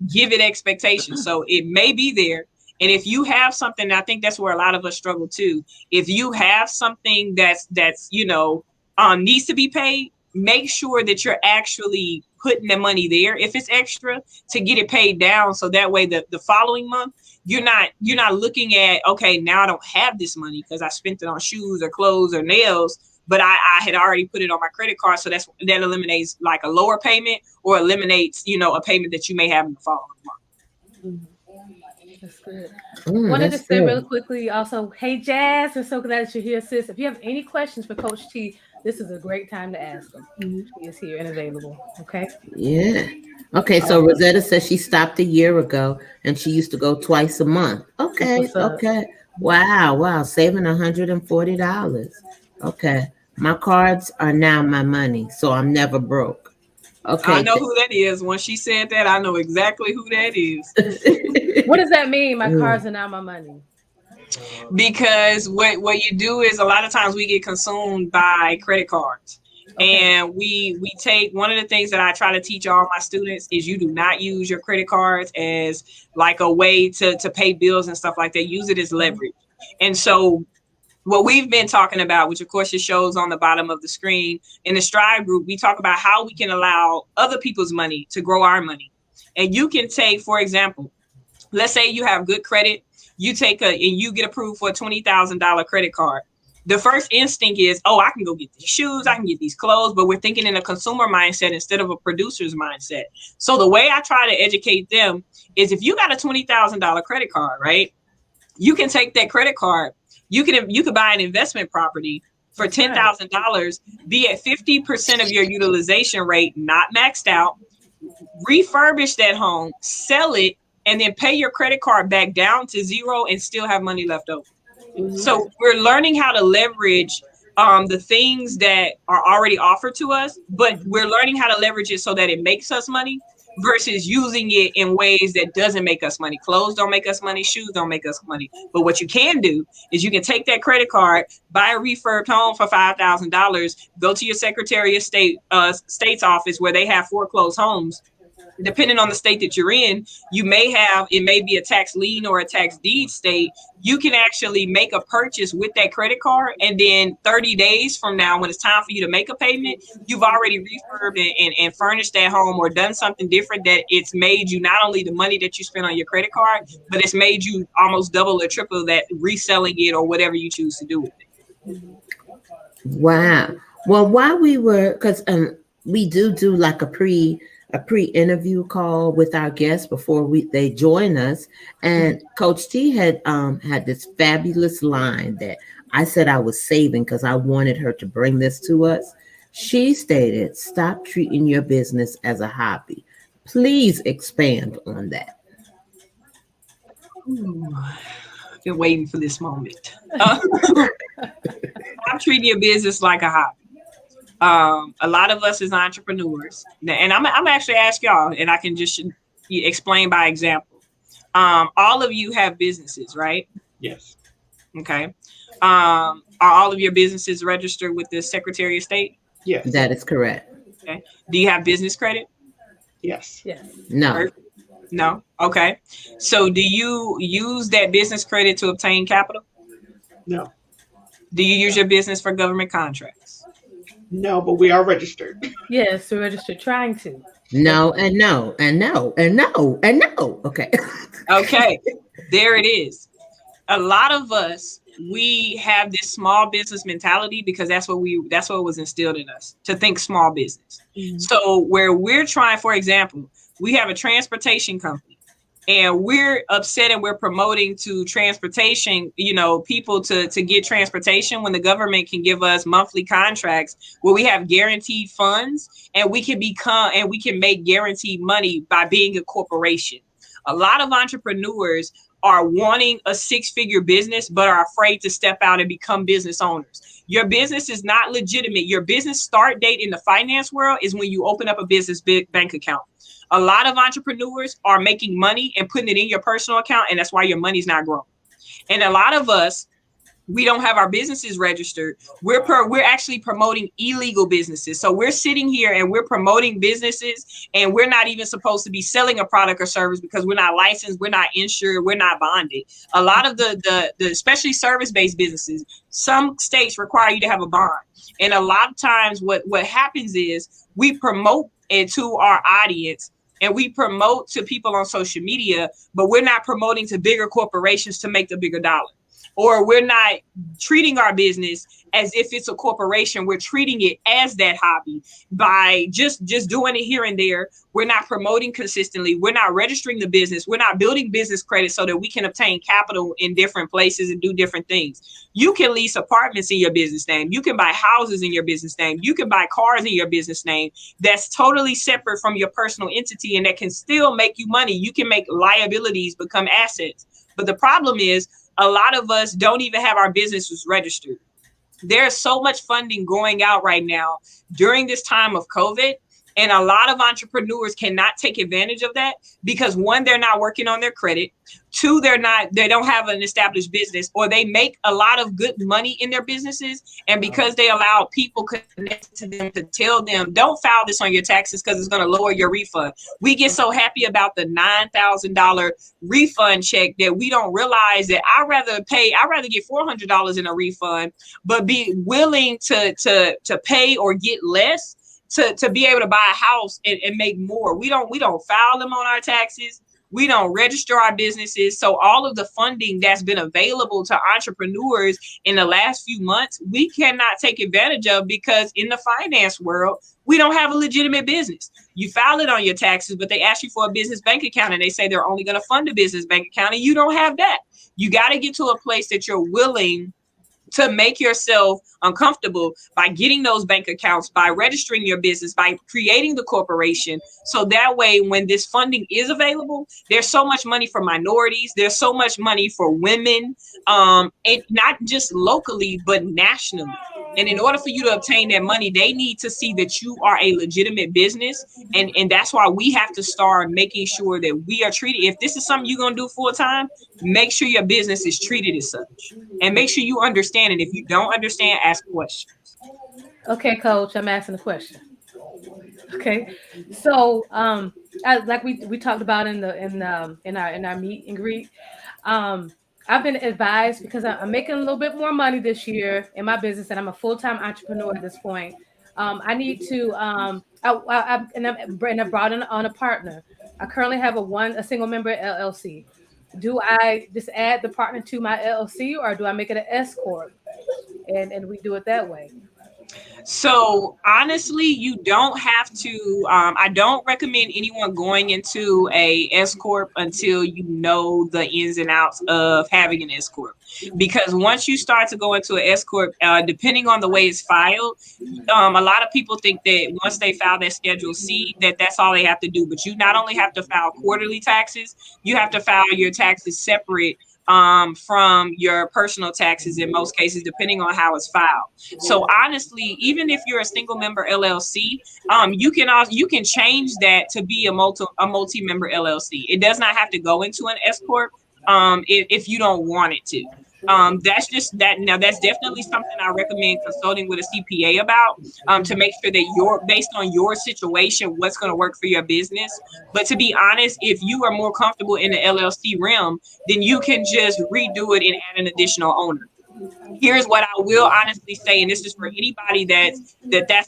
Give it expectations. So it may be there. And if you have something, I think that's where a lot of us struggle too. If you have something that's needs to be paid, make sure that you're actually putting the money there, if it's extra, to get it paid down. So that way the following month, you're not looking at, okay, now I don't have this money because I spent it on shoes or clothes or nails, but I had already put it on my credit card. So that eliminates like a lower payment, or eliminates, a payment that you may have in the following month. That's good. Wanted to say really quickly also, hey Jazz, we're so glad that you're here, sis. If you have any questions for Coach T, this is a great time to ask them. She is here and available. Okay. Yeah. Okay, so Rosetta says she stopped a year ago and she used to go twice a month. Okay. Wow. Saving $140. Okay. My cards are now my money, so I'm never broke. Okay. I know who that is. When she said that, I know exactly who that is. What does that mean? My cards are now my money. Because what you do is, a lot of times we get consumed by credit cards. Okay. And we take, one of the things that I try to teach all my students is you do not use your credit cards as like a way to pay bills and stuff like that. Use it as leverage. And so what we've been talking about, which of course it shows on the bottom of the screen, in the Strive group, we talk about how we can allow other people's money to grow our money. And you can take, for example, let's say you have good credit, you take and you get approved for a $20,000 credit card. The first instinct is, oh, I can go get these shoes, I can get these clothes, but we're thinking in a consumer mindset instead of a producer's mindset. So the way I try to educate them is, if you got a $20,000 credit card, right, you can take that credit card, you could buy an investment property for $10,000, be at 50% of your utilization rate, not maxed out, refurbish that home, sell it, and then pay your credit card back down to zero and still have money left over. So we're learning how to leverage the things that are already offered to us, but we're learning how to leverage it so that it makes us money, versus using it in ways that doesn't make us money. Clothes don't make us money, shoes don't make us money. But what you can do is you can take that credit card, buy a refurbed home for $5,000, go to your Secretary of State's office where they have foreclosed homes. Depending on the state that you're in, it may be a tax lien or a tax deed state. You can actually make a purchase with that credit card, and then 30 days from now, when it's time for you to make a payment, you've already refurbed and furnished that home, or done something different that it's made you not only the money that you spent on your credit card, but it's made you almost double or triple that reselling it or whatever you choose to do with it. Wow. Well, while we were, because we do like a a pre-interview call with our guests before they join us, and Coach T had this fabulous line that I said I was saving because I wanted her to bring this to us. She stated, "Stop treating your business as a hobby." Please expand on that. I've been waiting for this moment. I'm treating your business like a hobby. A lot of us as entrepreneurs, and I'm actually ask y'all, and I can just explain by example. All of you have businesses, right? Yes. Okay. Are all of your businesses registered with the Secretary of State? Yes. That is correct. Okay. Do you have business credit? Yes. Yes. No. Perfect. No. Okay. So do you use that business credit to obtain capital? No. Do you use your business for government contracts? No, but we are registered. Yes, we're registered trying to. No and no and no and no and no. Okay. Okay. There it is. A lot of us, we have this small business mentality because that's what was instilled in us, to think small business. So where we're trying, for example, we have a transportation company and we're upset and we're promoting to transportation, people to get transportation when the government can give us monthly contracts where we have guaranteed funds and we can make guaranteed money by being a corporation. A lot of entrepreneurs are wanting a six-figure business, but are afraid to step out and become business owners. Your business is not legitimate. Your business start date in the finance world is when you open up a business bank account. A lot of entrepreneurs are making money and putting it in your personal account, and that's why your money's not growing. And a lot of us, we don't have our businesses registered. We're actually promoting illegal businesses. So we're sitting here and we're promoting businesses and we're not even supposed to be selling a product or service because we're not licensed, we're not insured, we're not bonded. A lot of the especially service-based businesses, some states require you to have a bond. And a lot of times what happens is we promote it to our audience and we promote to people on social media, but we're not promoting to bigger corporations to make the bigger dollar. Or we're not treating our business as if it's a corporation. We're treating it as that hobby by just doing it here and there. We're not promoting consistently. We're not registering the business. We're not building business credit so that we can obtain capital in different places and do different things. You can lease apartments in your business name. You can buy houses in your business name. You can buy cars in your business name. That's totally separate from your personal entity and that can still make you money. You can make liabilities become assets. But the problem is, a lot of us don't even have our businesses registered. There's so much funding going out right now during this time of COVID. And a lot of entrepreneurs cannot take advantage of that because one, they're not working on their credit. Two, they don't have an established business, or they make a lot of good money in their businesses. And because they allow people connected to them to tell them, don't file this on your taxes because it's going to lower your refund. We get so happy about the $9,000 refund check that we don't realize that I'd rather get $400 in a refund, but be willing to pay or get less to be able to buy a house and make more. We don't file them on our taxes. We don't register our businesses. So all of the funding that's been available to entrepreneurs in the last few months, we cannot take advantage of because in the finance world, we don't have a legitimate business. You file it on your taxes, but they ask you for a business bank account and they say they're only going to fund a business bank account and you don't have that. You got to get to a place that you're willing to make yourself uncomfortable by getting those bank accounts, by registering your business, by creating the corporation. So that way, when this funding is available, there's so much money for minorities. There's so much money for women, and not just locally, but nationally. And in order for you to obtain that money, they need to see that you are a legitimate business. And that's why we have to start making sure that we are treated. If this is something you're going to do full time, make sure your business is treated as such. And make sure you understand. And if you don't understand, ask questions. Okay, Coach, I'm asking a question. Okay, so like we talked about in our meet and greet, I've been advised because I'm making a little bit more money this year in my business, and I'm a full-time entrepreneur at this point. I need to and I've brought on a partner. I currently have a single member LLC. Do I just add the partner to my LLC, or do I make it an S corp and we do it that way? So honestly, you don't have to. I don't recommend anyone going into a S corp until you know the ins and outs of having an S corp, because once you start to go into an S corp, depending on the way it's filed, a lot of people think that once they file their Schedule C, that that's all they have to do. But you not only have to file quarterly taxes, you have to file your taxes separate from your personal taxes in most cases, depending on how it's filed. So honestly, even if you're a single member LLC, you can change that to be a multi-member LLC. It does not have to go into an S corp if you don't want it to. That's just that. Now, that's definitely something I recommend consulting with a CPA about, to make sure that you're based on your situation, what's going to work for your business. But to be honest, if you are more comfortable in the LLC realm, then you can just redo it and add an additional owner. Here's what I will honestly say, and this is for anybody that's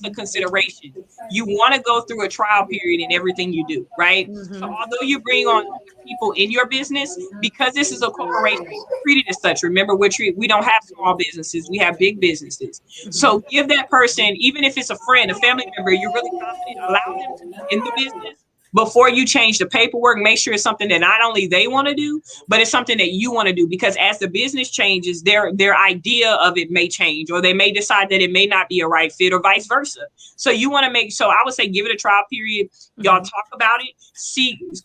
a consideration. You want to go through a trial period in everything you do, right? So although you bring on people in your business, because this is a corporation, treat it as such. Remember, we don't have small businesses, we have big businesses. So give that person, even if it's a friend, a family member, you're really confident, allow them to be in the business. Before you change the paperwork, make sure it's something that not only they want to do, but it's something that you want to do. Because as the business changes, their idea of it may change, or they may decide that it may not be a right fit, or vice versa. So you want to so I would say give it a trial period. Y'all talk about it.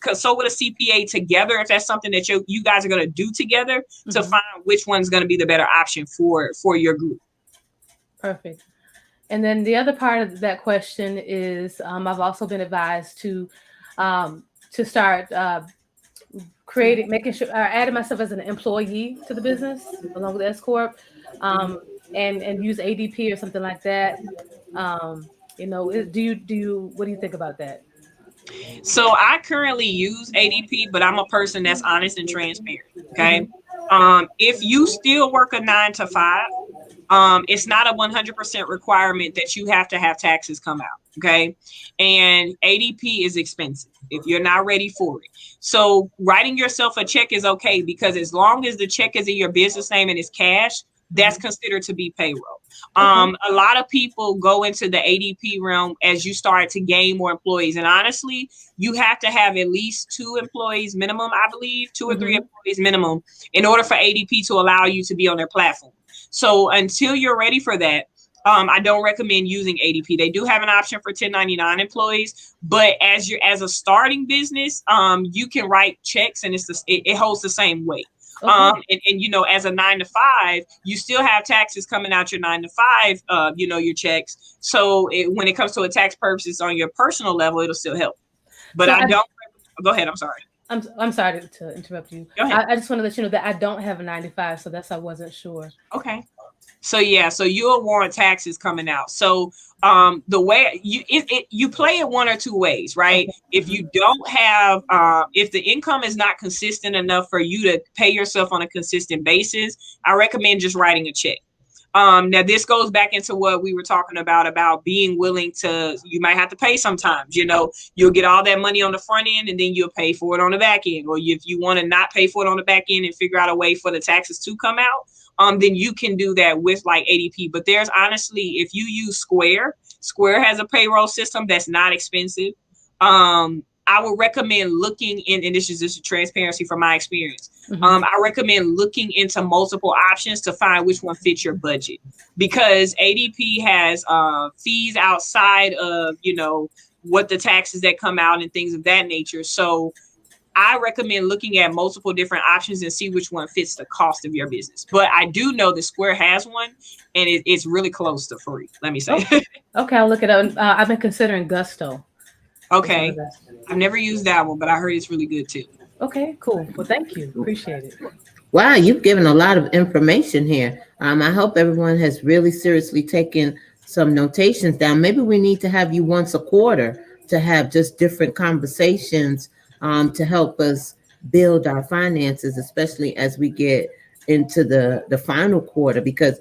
Consult with a CPA together if that's something that you guys are going to do together, to find which one's going to be the better option for your group. Perfect. And then the other part of that question is, I've also been advised to start adding myself as an employee to the business along with S corp, and use ADP or something like that. What do you think about that? So I currently use ADP, but I'm a person that's honest and transparent. Okay. If you still work a 9 to 5, it's not a 100% requirement that you have to have taxes come out. Okay. And ADP is expensive if you're not ready for it. So writing yourself a check is okay, because as long as the check is in your business name and it's cash, that's considered to be payroll. A lot of people go into the ADP realm as you start to gain more employees. And honestly, you have to have at least 2 employees minimum, I believe, 2 or 3 employees minimum, in order for ADP to allow you to be on their platform. So until you're ready for that, I don't recommend using ADP. They do have an option for 1099 employees, but as a starting business, you can write checks and it holds the same weight. And as a 9 to 5, you still have taxes coming out your 9 to 5, your checks. So when it comes to a tax purposes on your personal level, it'll still help. But go ahead. I'm sorry. I'm sorry to interrupt you. Go ahead. I just want to let you know that I don't have a 95, so I wasn't sure. Okay. So you'll warrant taxes coming out. So the way you play it one or two ways, right? If you don't have, if the income is not consistent enough for you to pay yourself on a consistent basis, I recommend just writing a check. Now this goes back into what we were talking about being willing to, you might have to pay sometimes, you'll get all that money on the front end and then you'll pay for it on the back end. Or if you want to not pay for it on the back end and figure out a way for the taxes to come out, then you can do that with like ADP. But there's honestly, if you use Square has a payroll system that's not expensive. I would recommend looking in, and this is just a transparency from my experience. I recommend looking into multiple options to find which one fits your budget, because ADP has fees outside of, what the taxes that come out and things of that nature. So I recommend looking at multiple different options and see which one fits the cost of your business. But I do know that Square has one, and it's really close to free, let me say. Okay, I'll look it up. I've been considering Gusto. Okay. I've never used that one, but I heard it's really good too. Okay, cool. Well, thank you. Appreciate it. Wow, you've given a lot of information here. I hope everyone has really seriously taken some notations down. Maybe we need to have you once a quarter to have just different conversations to help us build our finances, especially as we get into the final quarter, because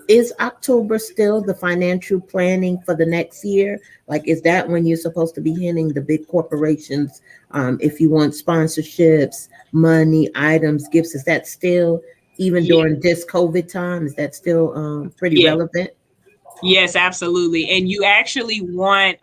is October still the financial planning for the next year? Like, is that when you're supposed to be hitting the big corporations? If you want sponsorships, money, items, gifts, is that still, even during this COVID time, is that still pretty relevant? Yes, absolutely. And you actually want,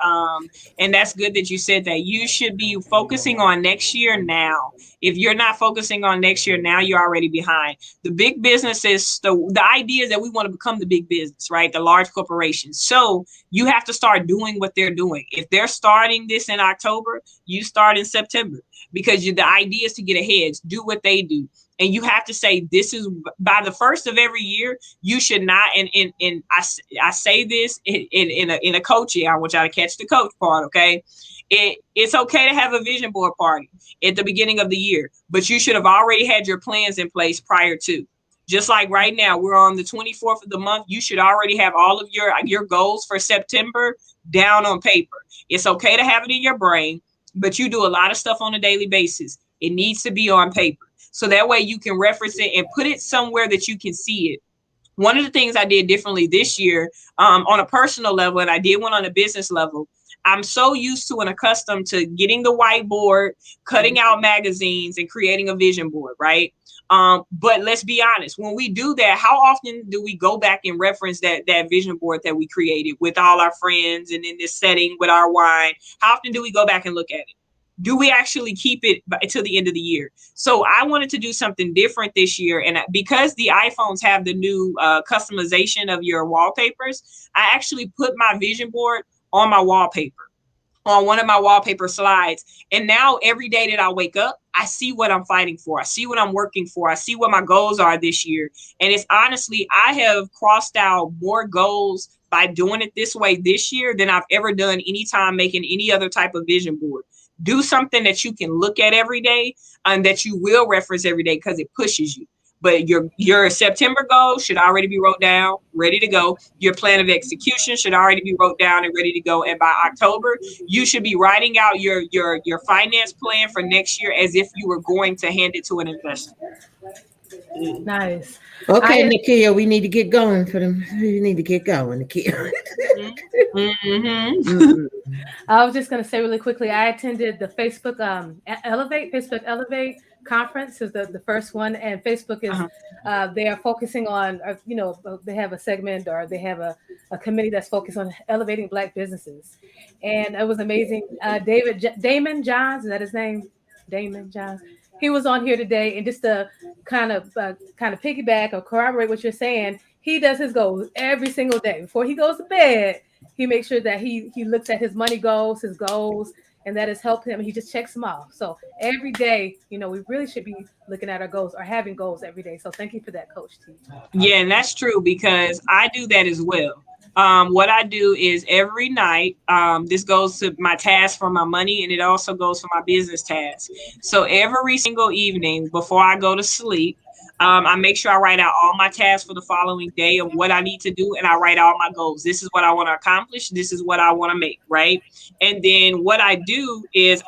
and that's good that you said that. You should be focusing on next year now. If you're not focusing on next year now, you're already behind. The big businesses, the idea is that we want to become the big business, right? The large corporations. So you have to start doing what they're doing. If they're starting this in October, you start in September, because the idea is to get ahead, do what they do. And you have to say, this is by the first of every year, you should not, and I say this in a coaching, I want y'all to catch the coach part, okay? It's okay to have a vision board party at the beginning of the year, but you should have already had your plans in place prior to. Just like right now, we're on the 24th of the month. You should already have all of your goals for September down on paper. It's okay to have it in your brain, but you do a lot of stuff on a daily basis. It needs to be on paper. So that way you can reference it and put it somewhere that you can see it. One of the things I did differently this year, on a personal level, and I did one on a business level, I'm so used to and accustomed to getting the whiteboard, cutting out magazines, and creating a vision board, right? But let's be honest, when we do that, how often do we go back and reference that vision board that we created with all our friends and in this setting with our wine? How often do we go back and look at it? Do we actually keep it until the end of the year? So I wanted to do something different this year. And because the iPhones have the new customization of your wallpapers, I actually put my vision board on my wallpaper, on one of my wallpaper slides. And now every day that I wake up, I see what I'm fighting for. I see what I'm working for. I see what my goals are this year. And it's honestly, I have crossed out more goals by doing it this way this year than I've ever done anytime making any other type of vision board. Do something that you can look at every day and that you will reference every day, because it pushes you. But your September goal should already be wrote down, ready to go. Your plan of execution should already be wrote down and ready to go. And by October, you should be writing out your finance plan for next year as if you were going to hand it to an investor. Nice. Okay, Nakia, we need to get going for them. We need to get going, Nakia. Mm-hmm. I was just going to say really quickly, I attended the Facebook Elevate conference, is the first one, and Facebook is they are focusing on, they have a segment, or they have a committee that's focused on elevating Black businesses, and it was amazing. Damon Johns, is that his name? Damon Johns. He was on here today, and just to kind of piggyback or corroborate what you're saying, he does his goals every single day before he goes to bed. He makes sure that he looks at his money goals, his goals, and that has helped him. He just checks them off. So every day, we really should be looking at our goals or having goals every day. So thank you for that, Coach T. Yeah, and that's true, because I do that as well. What I do is every night, this goes to my task for my money, and it also goes for my business task. So every single evening before I go to sleep, I make sure I write out all my tasks for the following day of what I need to do, and I write all my goals. This is what I want to accomplish. This is what I want to make, right? And then what I do is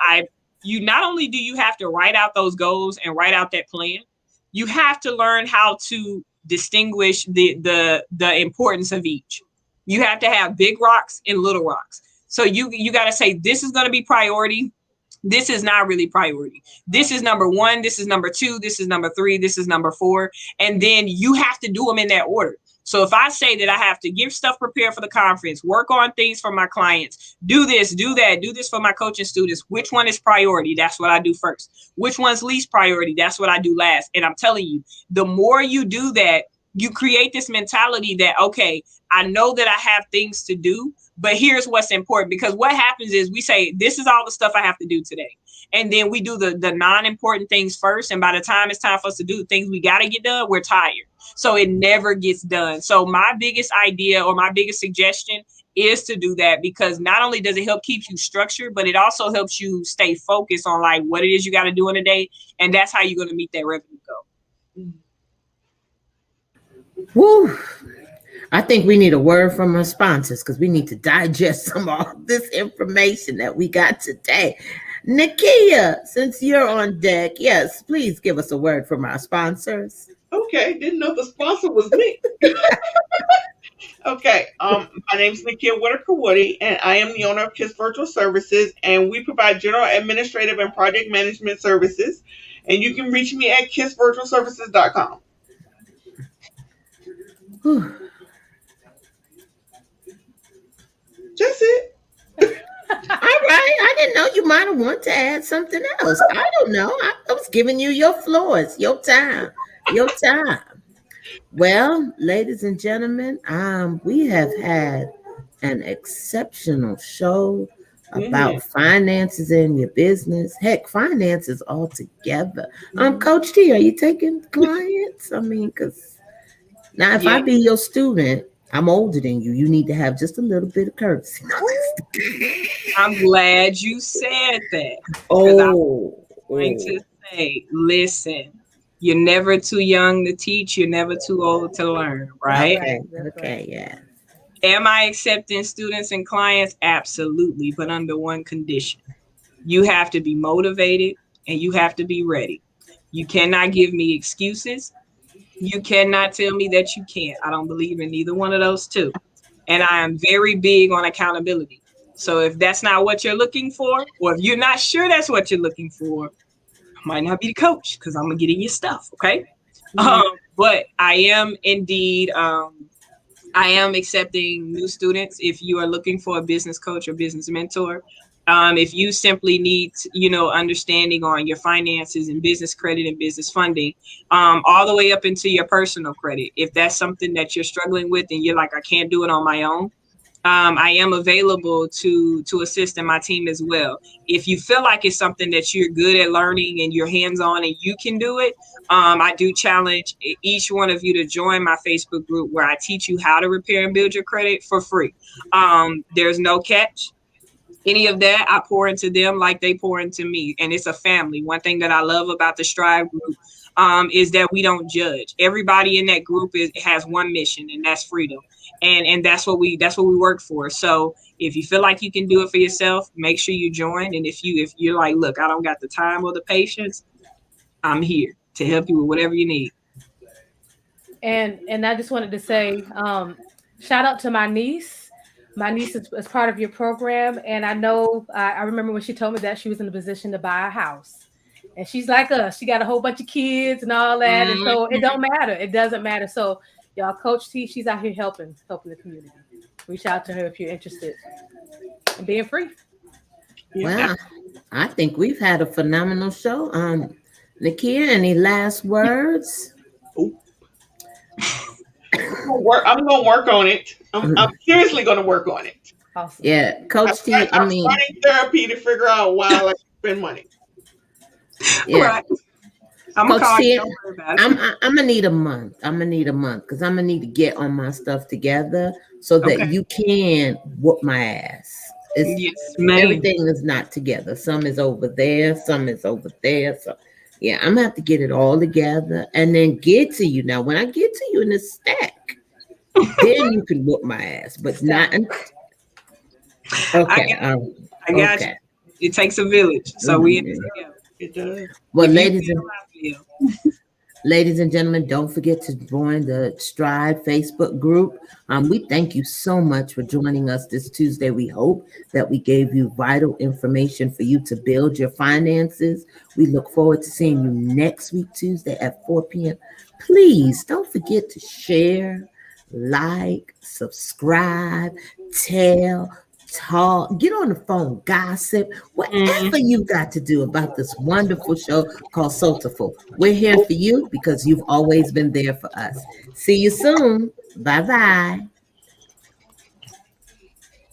you not only do you have to write out those goals and write out that plan, you have to learn how to distinguish the importance of each. You have to have big rocks and little rocks. So you got to say, this is going to be priority. This is not really priority. This is number one. This is number two. This is number three. This is number four. And then you have to do them in that order. So if I say that I have to give stuff prepared for the conference, work on things for my clients, do this, do that, do this for my coaching students, which one is priority? That's what I do first. Which one's least priority? That's what I do last. And I'm telling you, the more you do that, you create this mentality that, okay, I know that I have things to do, but here's what's important. Because what happens is we say, this is all the stuff I have to do today. And then we do the non-important things first. And by the time it's time for us to do the things we got to get done, we're tired. So it never gets done. So my biggest idea or my biggest suggestion is to do that, because not only does it help keep you structured, but it also helps you stay focused on like what it is you got to do in a day. And that's how you're going to meet that revenue goal. Woo. I think we need a word from our sponsors, because we need to digest some of this information that we got today. Nakia, since you're on deck, yes, please give us a word from our sponsors. Okay, didn't know the sponsor was me. Okay, my name is Nakia Whitaker Woody, and I am the owner of KISS Virtual Services, and we provide general administrative and project management services. And you can reach me at kissvirtualservices.com. right. I didn't know you might have wanted to add something else. I don't know. I was giving you your floors, your time, your time. Well, ladies and gentlemen, we have had an exceptional show Mhm. about finances in your business. Heck, finances altogether. Mhm. Coach T, are you taking clients? I mean, because now if I Yeah, be your student, I'm older than you. You need to have just a little bit of courtesy. I'm glad you said that because I'm Oh, going to oh. say, listen, you're never too young to teach, you're never too old to learn, That's right? right. Okay, That's right. okay, yeah. Am I accepting students and clients? Absolutely, but under one condition. You have to be motivated and you have to be ready. You cannot give me excuses. You cannot tell me that you can't. I don't believe in either one of those two. And I am very big on accountability. So if that's not what you're looking for, or if you're not sure that's what you're looking for, I might not be the coach because I'm gonna get in your stuff. Okay. Mhm. But I am indeed I am accepting new students. If you are looking for a business coach or business mentor, if you simply need, understanding on your finances and business credit and business funding, all the way up into your personal credit. If that's something that you're struggling with and you're like, I can't do it on my own, I am available to assist in my team as well. If you feel like it's something that you're good at learning and you're hands on and you can do it, I do challenge each one of you to join my Facebook group where I teach you how to repair and build your credit for free. There's no catch. Any of that, I pour into them like they pour into me, and it's a family. One thing that I love about the Strive group is that we don't judge. Everybody in that group has one mission, and that's freedom, and that's what we work for. So if you feel like you can do it for yourself, make sure you join. And if you're like, look, I don't got the time or the patience, I'm here to help you with whatever you need. And I just wanted to say, shout out to my niece. My niece is part of your program, and I know I remember when she told me that she was in a position to buy a house, and she's like us. She got a whole bunch of kids and all that, and so it Mhm. don't matter. It doesn't matter. So y'all, Coach T, she's out here helping the community. Reach out to her if you're interested in being free. Yeah. Well, I think we've had a phenomenal show. Nakia, any last words? Ooh, I'm gonna work on it. I'm seriously gonna work on it. Awesome. Yeah, Coach T, I I'm mean, starting therapy to figure out why I like to spend money. yeah, Right. I'm gonna Coach call you. T, Don't worry about I'm it. I'm gonna need a month. I'm gonna need a month because I'm gonna need to get on my stuff together so that Okay. you can whoop my ass. It's Yes, ma'am. everything is not together. Some is over there, some is over there. So yeah, I'm gonna have to get it all together and then get to you. Now, when I get to you in the stack, then you can whoop my ass, but not. Astounding. I Okay. got. I got you. Okay. It takes a village, so we in this Mhm. together. It does. Well, If you ladies feel, and I feel. Ladies and gentlemen, don't forget to join the Stride Facebook group. We thank you so much for joining us this Tuesday. We hope that we gave you vital information for you to build your finances. We look forward to seeing you next week, Tuesday at 4 p.m. Please don't forget to share, like, subscribe, tell, talk, get on the phone, gossip, whatever Mhm. you got to do about this wonderful show called Soulful. We're here for you because you've always been there for us. See you soon. Bye bye.